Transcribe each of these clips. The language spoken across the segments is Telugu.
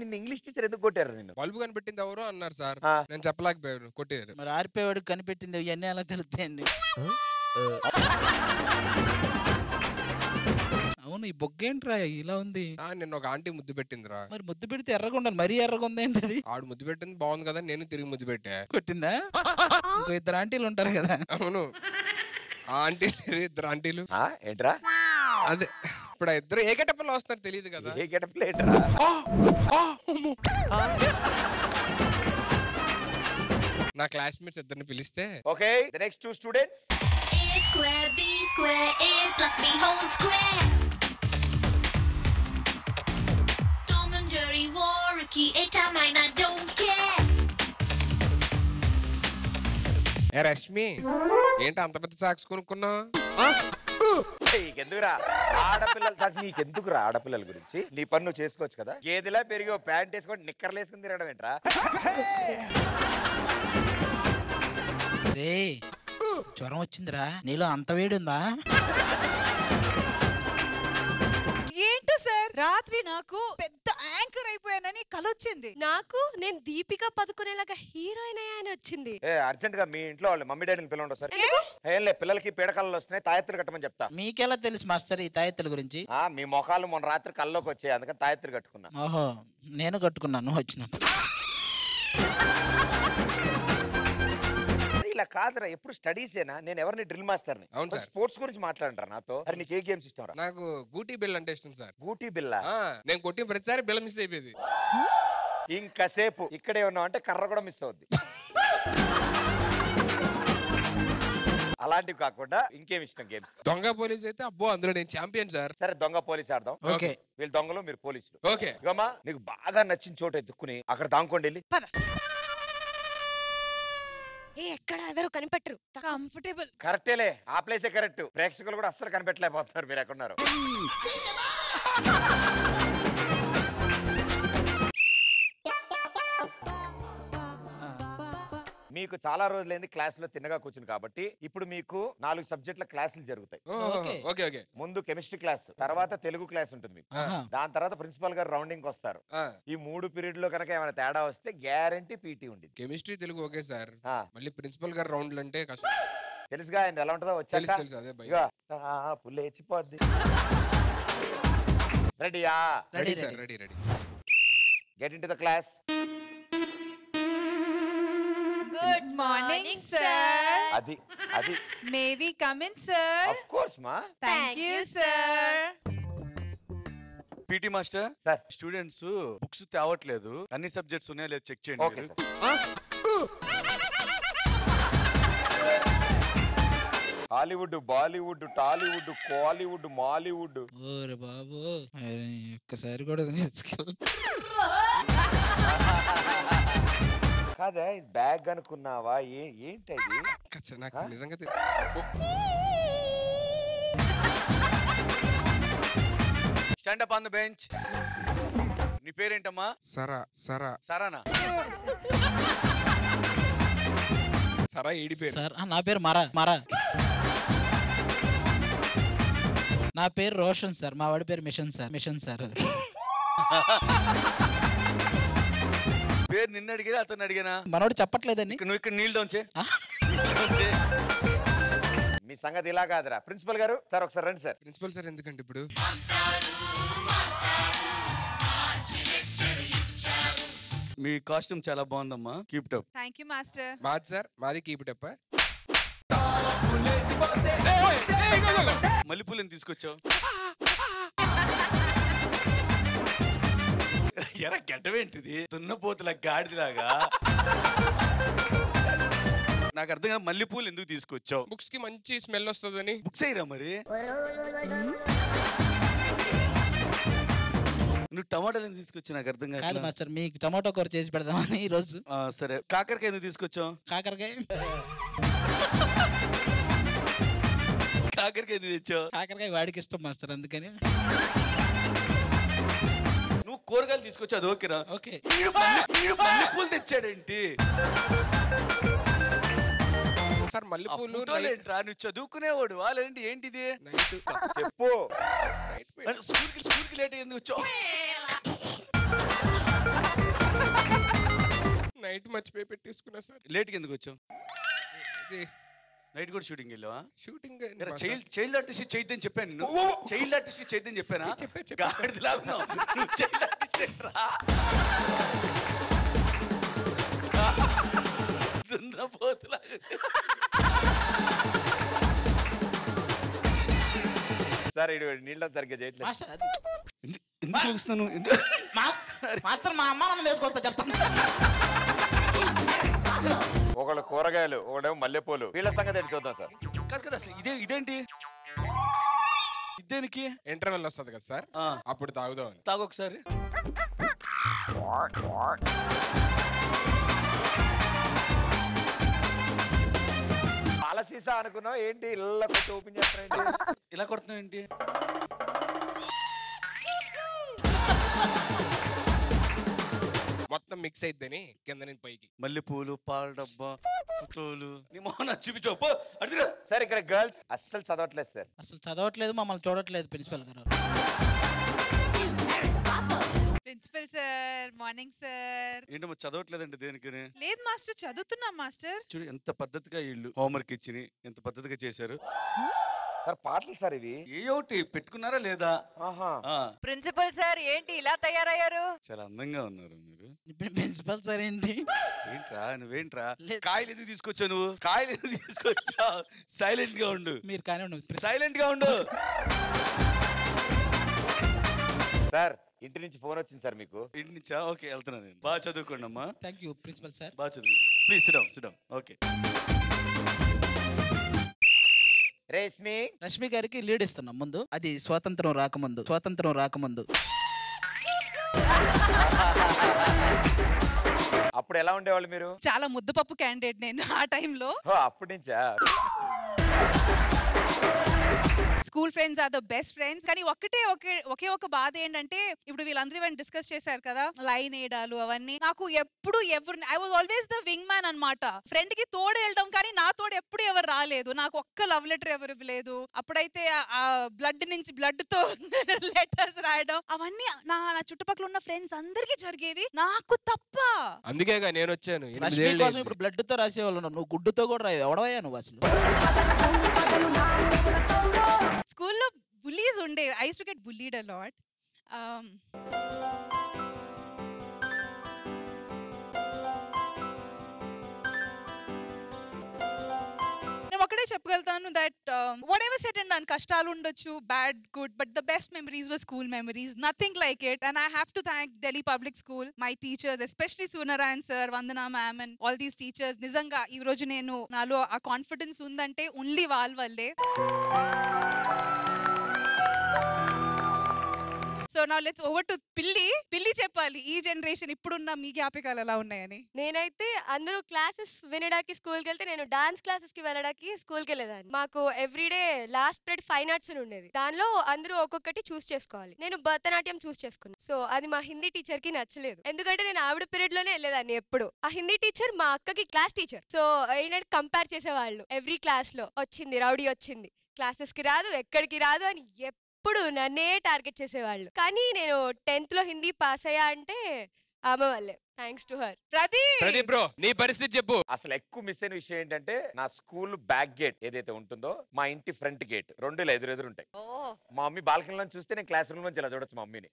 నిన్న ఇంగ్లీష్ టీచర్ ఎందుకు కొట్టారు? నిన్ను బల్బు కనిపెట్టింది ఎవరు అన్నారు సార్, నేను చెప్పలేకపోయాను, కొట్టారు. మరి ఆరిపోయేవాడు కనిపెట్టింది ఇవన్నీ ఎలా తెలుస్తాయండి? అవును, ఈ బొగ్గేంట్రా ఇలా ఉంది? నిన్న ఒక ఆంటీ ముద్దు పెట్టిందిరా. మరి ముద్దు పెడితే ఎర్రగా ఉండాలి, మరీ ఎర్రగా ఉంది ఏంటి? ఆడు ముద్దు పెట్టింది బాగుంది కదా, నేను తిరిగి ముద్దు పెట్టా. కొట్టిందా? ఇంకో ఇద్దరు ఆంటీలు ఉంటారు కదా. అవును, ఆ ఆంటీలు ఇద్దరు ఆంటీలు. ఏంట్రా అదే ఇప్పుడు ఇద్దరు ఏ గెటప్లో వస్తున్నారు తెలియదు కదా. ఏ గెటప్లో ఏంట్రా? నా క్లాస్మేట్స్ ఇద్దరిని పిలిస్తే okay, the next two students. A square, B square, A plus B whole square. Tom and Jerry, Warwicky, A-Time, I don't care. ఏ రష్మి, ఏంటి అంత పెద్ద సాక్స్ కొనుక్కున్నావు? నీకెందుకురా ఆడపిల్లలు? నీకెందుకురా ఆడపిల్లల గురించి? నీ పని నువ్వు చేసుకోవచ్చు కదా. గేదెలా పెరిగి ప్యాంట్ వేసుకొని నిక్కర్లు వేసుకుని తిరగడం ఏంట్రా? రే, జ్వరం వచ్చిందిరా, నీలో అంత వేడి ఉందా? ఏంటో సార్, రాత్రి నాకు పెద్ద యాంకర్ అయిపోయానని కలొచ్చింది. నాకు నేను దీపిక పదుకునేలాగా హీరోయిన్ అయ్యాని వచ్చింది. అర్జెంట్ గా మీ ఇంట్లో వాళ్ళు మమ్మీ డాడీని పిలవండి సార్. ఏం లే, పిల్లలకి పీడకళ్ళు వస్తున్నాయి, తాయెత్తులు కట్టమని చెప్తా. మీకెలా తెలుసు మాస్టర్ ఈ తాయెత్తుల గురించి? మీ మొఖాలు మొన్న రాత్రి కల్లోకి వచ్చాయి, అందుకని తాయెత్తులు కట్టుకున్నా. ఓహో, నేను కట్టుకున్నాను వచ్చినప్పుడు. ఇలా కాదురా, ఎప్పుడు స్టడీసేనా? నేను ఎవరిని డ్రిల్ మాస్టర్ని. అవును సార్. స్పోర్ట్స్ గురించి మాట్లాడంటారా నాతో? అరే నీకు ఏ గేమ్స్ ఇష్టం రా? నాకు గూటీ బిల్ అంటే ఇష్టం సార్. గూటీ బిల్ల? నేను కొట్టిన ప్రతిసారి బిల్ల మిస్ అయిపోయింది. ఇంకాసేపు ఇక్కడే ఉన్నావు అంటే కర్ర కూడా మిస్ అవుద్ది. అలాంటివి కాకుండా ఇంకేం ఇష్టం గేమ్స్? దొంగ పోలీస్ అయితే అబ్బో అందులో నేను ఛాంపియన్ సార్. సరే, దొంగ పోలీస్ ఆడదాం. ఓకే, వీళ్ళు దొంగలు, మీరు పోలీసులు. ఓకే ఇగమ్మా, నీకు బాగా నచ్చిన చోట ఎత్తుక్కుని అక్కడ దాంకోండి వెళ్ళి. ఎక్కడ ఎవరు కనిపెట్టరు. కంఫర్టబుల్. కరెక్టేలే, ఆ ప్లేసే కరెక్ట్. ప్రేక్షకులు కూడా అస్సలు కనిపెట్టలేకపోతున్నారు మీరు ఎక్కడున్నారు. మీకు చాలా రోజులైంది క్లాస్ లో తిన్నగా కూర్చుని, కాబట్టి ఇప్పుడు మీకు 4 సబ్జెక్టుల క్లాసులు జరుగుతాయి. Okay okay. ముందు కెమిస్ట్రీ క్లాస్, తర్వాత తెలుగు క్లాస్ ఉంటుంది మీకు. దాని తర్వాత ప్రిన్సిపల్ గారు రౌండింగ్ వస్తారు. ఈ 3 పీరియడ్ లో కనుక ఏమైనా తేడా వస్తే గ్యారంటీ పీటీ ఉంది. కెమిస్ట్రీ తెలుగు ఓకే సార్, మళ్ళీ ప్రిన్సిపల్ గారు రౌండ్లు అంటే కష్టం. తెలుసుగా ఆయన ఎలా ఉంటుందో వచ్చా? తెలుసు అదే భయ. పుల్లేచిపోద్ది. రెడీయా? Ready sir, ready ready. Get in to the class. Good morning, sir. అది అది May we come in, sir? of course ma. Thank you, sir. PT master sir, students books తేవట్లేదు, అన్ని సబ్జెక్ట్స్ ఉన్నాయో లేదో చెక్ చేయండి. Okay sir. Hollywood, Bollywood, Tollywood, Kollywood, Mollywood. ఓరే బాబు, ఒక్కసారి కూడా కాదా బ్యాగ్ అనుకున్నావా? ఏంటి అది? నాకు నిజంగా stand up on the bench. నీ పేరేంటమ్మా? సరా. సరా సరానా? సరా ఏడి పేరు సార్. నా పేరు మరా. మరా. నా పేరు రోషన్ సార్, మా వాడి పేరు మిషన్ సార్. Machine sir. పేరు నిన్ను అడిగా అతను అడిగానా? మనోడు చెప్పట్లేదని. నువ్వు ఇక్కడ నీళ్ళు డౌన్ చే. మీ సంగతి ఇలా కాదురా. ప్రిన్సిపల్ గారు సార్ ఒకసారి రండి సార్. ప్రిన్సిపల్ సార్ ఎందుకంటే ఇప్పుడు మీ కాస్ట్యూమ్ చాలా బాగుందమ్మా, keep it up. Thank you, master. మాది సార్, మాది కీప్ ఇట్ అప్. మల్లెపూలని తీసుకొచ్చావు. ఎరా గడ్డమేంటిది, దున్నపోతుల గాడిదిలాగా. నాకు అర్థం కాదు, మల్లెపూలు ఎందుకు తీసుకొచ్చావు? బుక్స్ కి మంచి స్మెల్ వస్తుందని. బుక్స్ అయ్యరా మరి. నువ్వు టమాటాలు ఎందుకు తీసుకొచ్చి నాకు అర్థం కాదు మాస్టర్, మీకు టమాటో కూర చేసి పెడదామని ఈ రోజు. సరే, కాకరకాయ ఎందుకు తీసుకొచ్చావు? కాకరకాయ కాకరకాయ ఎందుకు తెచ్చావు? కాకరకాయ వాడికి ఇష్టం మాస్టర్, అందుకని. నువ్వు కూరగాయలు తీసుకొచ్చి అది ఓకేరా? ఓకే. మల్లెపూలు తెచ్చాడేంటి? సార్ మల్లెపూలు ఏంట్రా నువ్వు చదువుకునేవాడు వాళ్ళేంటి? ఏంటిది? చెప్పు. స్కూల్కి లేట్ ఎందుకు వచ్చావు? నైట్ మర్చిపోయి పెట్టేసుకున్నా సార్. లేట్కి ఎందుకు వచ్చావు? నైట్ కూడా షూటింగ్ వెళ్ళావా? షూటింగ్ చైల్డ్ ఆర్టిస్ట్ చైతన్య చెప్పాను నేను. చైల్డ్ ఆర్టిస్ట్ చైతన్య చెప్పానా? చైల్డ్ ఆర్టిస్ట్ ఏంట్రా? సార్ ఇడు నీళ్ళ సరిగ్గా చేయట్లేదు. మాస్టర్ అది ఎందుకు చూస్తున్నాను? మాస్టర్ మా అమ్మ నన్ను వేసుకొస్తా చెప్తాను. ఒకళ్ళు కూరగాయలు, ఒకడేమో మల్లెపూలు. వీళ్ళ సంగతి ఏంటి చూద్దాం సార్. కాదు కదా అసలు ఇదేంటి? ఇదేనికి ఇంటర్వెల్ వస్తుంది కదా సార్, అప్పుడు తాగుదాం. తాగు ఒకసారి. పాల సీసా అనుకున్నావు ఏంటి? ఇలా కొట్టి ఓపెన్ చేస్తాను. ఇలా కొడుతున్నావు ఏంటి? మొత్తం మిక్స్ అయిద్దని కింద నుంచి పైకి. మల్లెపూలు, పాల డబ్బా, ఫోటోలు. నీ మొహన చూపించు. అడిగిరా సార్ ఇక్కడ గర్ల్స్ అస్సలు చదవట్లేదు సార్. అసలు చదవట్లేదు, మమ్మల్ని చూడట్లేదు ప్రిన్సిపల్ గారు. Principal sir, morning sir. ఏంటో చదవట్లేదండి దేనికి? లేదు మాస్టర్, చదువుతున్నాం మాస్టర్. చూడు ఎంత పద్ధతిగా వీళ్ళు హోంవర్క్ ఇచ్చి ఎంత పద్ధతిగా చేశారు. సార్ పాటలు సార్ ఇవి. ఏయోటి పెట్టుకున్నారా లేదా? ప్రిన్సిపల్ సార్ ఏంటి ఇలా తయారయ్యారు? చాలా అందంగా ఉన్నారు మీరు. ప్రిన్సిపల్ సార్ ఏంటి? ఏంట్రా నువ్వేంట్రా? కాయలు ఎందుకు తీసుకొచ్చావు నువ్వు? కాయలు ఎందుకు తీసుకొచ్చావు? సైలెంట్ గా ఉండు. మీరు కానీ సైలెంట్ గా ఉండు. సార్ ఇంటి నుంచి ఫోన్ వచ్చింది సార్ మీకు. ఇంటి నుంచా? ఓకే వెళ్తున్నాను నేను. బాగా చదువుకోండి అమ్మా. Thank you principal sir. బాగా చదువు. Please sit down. ఓకే. రష్మి గారికి లీడ్ ఇస్తున్నాం ముందు. అది స్వాతంత్రం రాకముందు. అప్పుడు ఎలా ఉండేవాళ్ళు మీరు? చాలా ముద్దపప్పు క్యాండిడేట్ నేను ఆ టైంలో. అప్పటి నుంచా? School friends are the best friends. కానీ ఒకే ఒక బాధ ఏంటంటే ఇప్పుడు వీళ్ళందరూ ఇవన్నీ డిస్కస్ చేశారు కదా, లైన్ వేయడాలు అవన్నీ. నాకు ఎప్పుడు I was always the wing man అనమాట. ఫ్రెండ్ కి తోడు వెళ్ళడం, కానీ నా తోడు ఎప్పుడు ఎవరు రాలేదు. నాకు ఒక్క లవ్ లెటర్ ఎవరు ఇవ్వలేదు. అప్పుడైతే ఆ బ్లడ్ నుంచి బ్లడ్ తో లెటర్స్ రాయడం అవన్నీ నా చుట్టుపక్కల ఉన్న ఫ్రెండ్స్ అందరికి జరిగేవి, నాకు తప్ప. అందుకేగా నేను వచ్చాను. రష్మి కోసం ఇప్పుడు బ్లడ్ తో రాసేవాళ్ళు, నువ్వు గుడ్డుతో కూడా రాయవు. ఎవడవయ్యా నువ్వు అసలు? స్కూల్లో బుల్లీస్ ఉండే. I use to get bullied a lot. నేను ఒకటే చెప్పగలుగుతాను that whatever set and కష్టాలు ఉండొచ్చు, bad good, but the best memories were school memories. Nothing like it. And I have to thank Delhi public school, my teachers, especially Suryanarayana sir, Vandana ma'am and all these teachers. నిజంగా ఈ రోజు నాలో ఆ కాన్ఫిడెన్స్ ఉందంటే ఓన్లీ వాళ్ళ వల్లే. So now let's over to పిల్లి చెప్పాలి ఈ జనరేషన్ ఇప్పుడున్న మీ జ్ఞాపకాలు ఎలా ఉన్నాయని. నేనైతే అందరూ క్లాసెస్ వినడానికి స్కూల్కి వెళ్తే నేను డాన్స్ క్లాసెస్ కి వెళ్ళడానికి స్కూల్కి వెళ్ళేదాన్ని. మాకు everyday last period fine arts అని ఉండేది. దానిలో అందరూ ఒక్కొక్కటి చూస్ చేసుకోవాలి. నేను భరతనాట్యం చూస్ చేసుకున్నాను. సో అది మా హిందీ టీచర్ కి నచ్చలేదు, ఎందుకంటే నేను ఆవిడ పీరియడ్ లోనే వెళ్ళేదాన్ని ఎప్పుడు. ఆ హిందీ టీచర్ మా అక్కకి క్లాస్ టీచర్. సో ఏంటంటే కంపేర్ చేసేవాళ్ళు. ఎవ్రీ క్లాస్ లో వచ్చింది రౌడీ వచ్చింది, క్లాసెస్ కి రాదు, ఎక్కడికి రాదు అని ఎప్పుడు నన్నే టార్గెట్ చేసేవాళ్ళు. కానీ నేను 10th లో హిందీ పాస్ అయ్యా అంటే ఆమె వల్లే. Thanks to her. Pradeep bro నీ పరిస్థితి చెప్పు. అసలు ఎక్కువ మిస్ అయిన విషయం ఏంటంటే నా స్కూల్ బ్యాక్ గేట్ ఏదైతే ఉంటుందో మా ఇంటి ఫ్రంట్ గేట్ రెండు ఎదురెదురు ఉంటాయి. మా మమ్మీ బాల్కనీలో చూస్తే నేను క్లాస్ రూమ్ నుంచి ఇలా చూడొచ్చు మా మమ్మీని.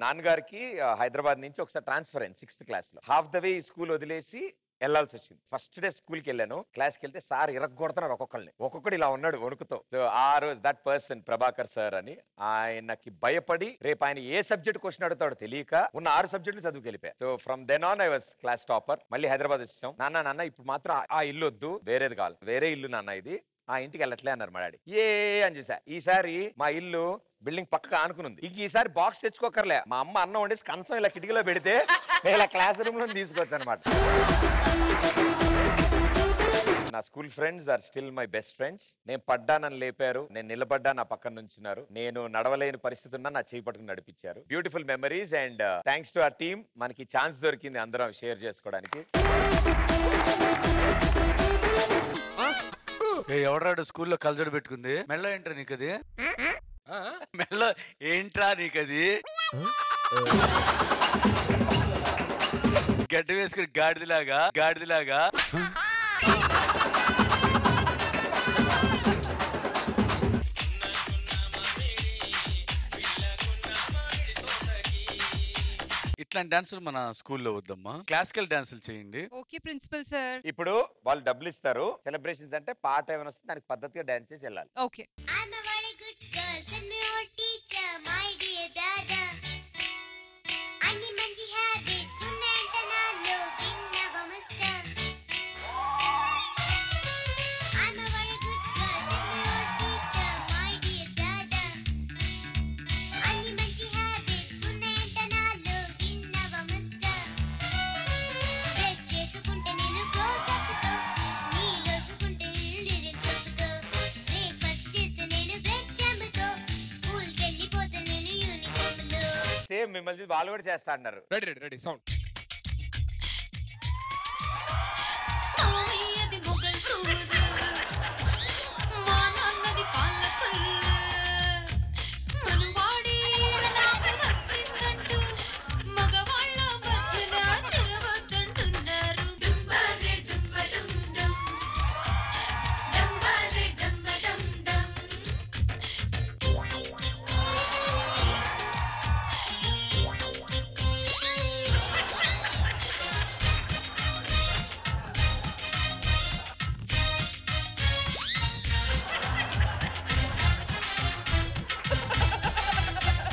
నాన్నగారికి హైదరాబాద్ నుంచి ఒకసారి ట్రాన్స్ఫర్ అయింది 6th క్లాస్ లో. హాఫ్ ద వే ఈ స్కూల్ వదిలేసి వెళ్ళాల్సి వచ్చింది. ఫస్ట్ డే స్కూల్కి వెళ్ళాను. క్లాస్కి వెళ్తే సార్ ఇరగొడుతున్నారు ఒక్కొక్కడు ఇలా ఉన్నాడు వణుకుతో. ఆ రోజు దట్ పర్సన్ ప్రభాకర్ సార్ అని, ఆయనకి భయపడి రేపు ఆయన ఏ సబ్జెక్ట్ క్వశ్చన్ అడుగుతాడో తెలియక ఉన్న 6 సబ్జెక్టులు చదువుకు వెళ్ళిపోయా. So from then on I was class topper. మళ్ళీ హైదరాబాద్ వచ్చాం. నాన్న ఇప్పుడు మాత్రం ఆ ఇల్లు వద్దు, వేరేది కావాలి, వేరే ఇల్లు నాన్న ఇది, ఆ ఇంటికి వెళ్ళట్లే అన్నారు మా డాడీ. అని చూసా. ఈసారి మా ఇల్లు బిల్డింగ్ పక్కగా ఆనుకునుంది. ఈసారి బాక్స్ తెచ్చుకోకర్లే, మా అమ్మ అన్నం వండేసి కంచం ఇలా కిటికీలో పెడితే ఇలా క్లాస్ రూమ్ లో తీసుకొచ్చు అనమాట. నా school friends are still my best friends. నేను పడ్డానని లేపారు, నేను నిలబడ్డా నా పక్కన నుంచున్నారు, నేను నడవలేని పరిస్థితి ఉన్నా నా చేయి పట్టుకుని నడిపించారు. Beautiful memories and thanks to our team. మనకి ఛాన్స్ దొరికింది అందరం షేర్ చేసుకోవడానికి. ఎవడాడు స్కూల్లో కలజోడు పెట్టుకుంది? మెల్ల ఏంట్రా నీకది? మెల్ల ఏంట్రా నీకది? గడ్డ వేసుకుని గాడిదిలాగా ఇట్లాంటి డాన్సులు మన స్కూల్లో వద్దమ్మా. క్లాసికల్ డాన్సులు చేయండి. Okay principal sir. ఇప్పుడు వాళ్ళు డబ్బులు ఇస్తారు. సెలబ్రేషన్స్ అంటే పాట ఏమైనా వస్తుంది, దానికి పద్ధతిగా డాన్స్ చేసి వెళ్ళాలి. Okay. I'm a very good girl, send me your teacher, my dear brother. అన్ని మంచి హ్యాబిట్స్ ఉన్నాయంట నాలో, విన్నవమస్తా. I'm a very good girl, send me your teacher, my dear brother. అన్ని మంచి హ్యాబిట్స్ ఉన్నాయంట నాలో, విన్నవమస్తా. బ్రష్ చేసుకుంటే నేను క్లోజ్ అప్తో, నీలోసుకుంటే లిరిక్ చెప్పుతో, బ్రేక్ఫాస్ట్ చేస్తే నేను బ్రెడ్ జామ్తో, స్కూల్కి వెళ్ళిపోతే నేను యూనిఫామ్లో. సేమ్ మిమ్మల్ని వాళ్ళు కూడా చేస్తా అన్నారు. Ready sound. మాయది మొగల్ తూరు, మా నాన్నది పాల పల్లు, మనవాడి నాకు నచ్చిందంటూ మగవాళ్ళ మధ్యన తిరగొద్దంటున్నారు. డుంబారే డుంబ డుం డుం, డంబారే డంబ డం డం.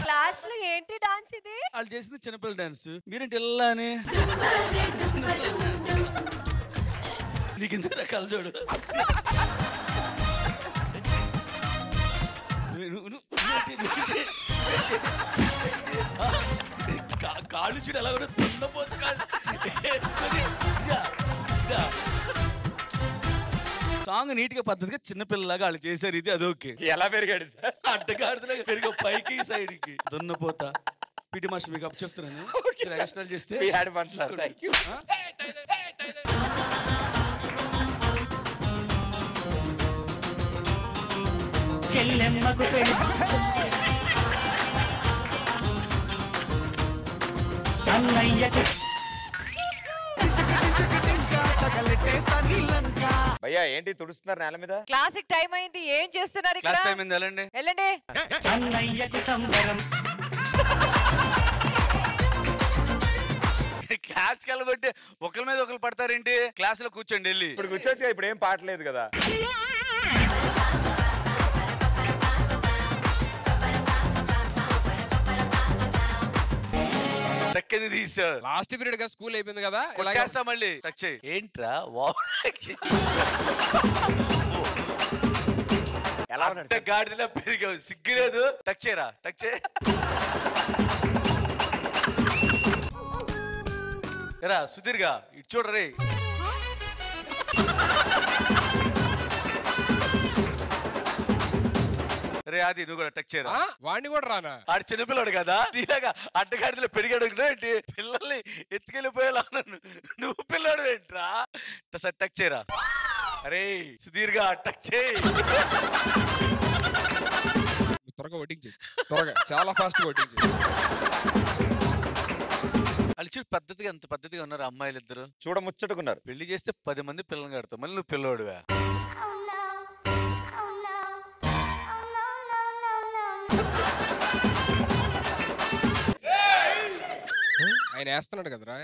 క్లాస్ లో ఏంటి డాన్స్ ఇది? వాళ్ళు చేసింది చిన్నపిల్ల డాన్స్, మీరేంటి ఎలా అని? నీకు ఎందుకు రకాలు చూడు. కాళ్ళు చూడు ఎలా కూడా తుండపోతు కాళ్ళు వేసుకొని. సాంగ్ నీట్ గా పద్ధతిగా చిన్నపిల్లలాగా వాళ్ళు చేశారు. ఇది అదొకే. ఎలా పెరిగాడు సార్? అడ్డగాడుతున్నా పెరిగే పైకి సైడ్ కి దున్నపోతా. పిటి మాస్టర్ మీకు అప్ చెప్తున్నాను. ఎక్స్ట్రా చేస్తే We had fun, sir. Thank you. భయ్యా ఏంటి తుడుస్తున్నారు నేల మీద? క్లాసిక్ టైం అయింది, ఏం చేస్తున్నారు ఇక్కడ? క్లాస్ టైం ఏంది వెళ్ళండి. వెళ్ళండి. క్లాస్ వెళ్ళబట్టి ఒకరి మీద ఒకరు పడతారేంటి? క్లాస్ లో కూర్చోండి వెళ్ళి. ఇప్పుడు కూర్చోచ్చు, ఇప్పుడు ఏం పాట లేదు కదా. టక్కేది తీసా. లాస్ట్ పీరియడ్ గా స్కూల్ అయిపోయింది కదా. కొట్టేస్తా మళ్ళీ. టచ్ చేయి. ఏంట్రా ఎలా ఉన్నాడు సార్? గాడిలా పెరిగావు, సిగ్గులేదు. టచ్ చేయరా, టచ్ చేయ. ఎరా సుధీర్గా ఇటు చూడరే. రే అది నువ్వు కూడా టచ్ చేయరా. వాడిని కూడా రానా? ఆడు చిన్నపిల్లడు కదా, నీలాగా అడ్డగాడిలో పెరిగాడు ఏంటి? పిల్లల్ని ఎత్తుకెళ్ళిపోయేలా నువ్వు పిల్లడు ఏంట్రా? సార్ టచ్ చేయరా. అరే సుధీర్గా టచ్ చేయి. త్వరగా వడ్డించు, త్వరగా, చాలా ఫాస్ట్ వడ్డించు. వాళ్ళు చూడు పద్ధతిగా, అంత పద్ధతిగా ఉన్నారు అమ్మాయిలు ఇద్దరు. చూడ ముచ్చటుకున్నారు. పెళ్లి చేస్తే 10 మంది పిల్లలు కడతావు, మళ్ళీ నువ్వు పిల్లోడువా. ఆయన వేస్తున్నాడు కదరా.